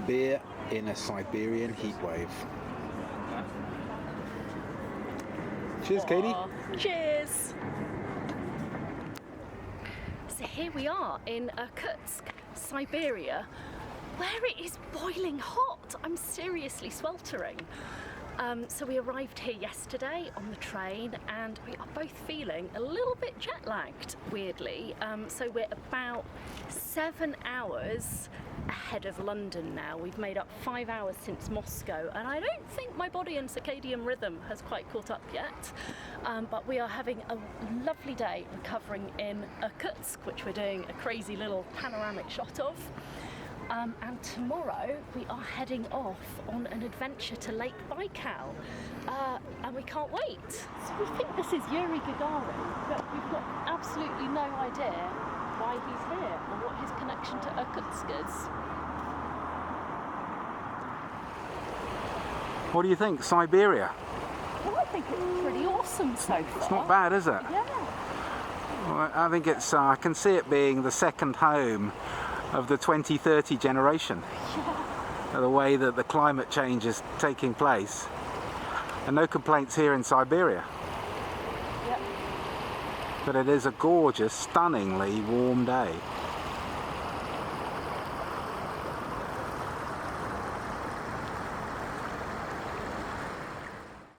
Beer in a Siberian heatwave. Cheers, Katie. Cheers. So here we are in Irkutsk, Siberia, where it is boiling hot. I'm seriously sweltering. So we arrived here yesterday on the train and we are both feeling a little bit jet lagged, weirdly. So we're about 7 hours ahead of London now. We've made up 5 hours since Moscow and I don't think my body and circadian rhythm has quite caught up yet. But we are having a lovely day recovering in Irkutsk, which we're doing a crazy little panoramic shot of. And tomorrow we are heading off on an adventure to Lake Baikal, and we can't wait. So we think this is Yuri Gagarin, but we've got absolutely no idea why he's here or what his connection to Irkutsk is. What do you think, Siberia? Well, I think it's pretty awesome so far. It's not bad, is it? Yeah. Well, I think it's, I can see it being the second home of the 2030 generation. Yeah. The way that the climate change is taking place. And no complaints here in Siberia. Yep. But it is a gorgeous, stunningly warm day.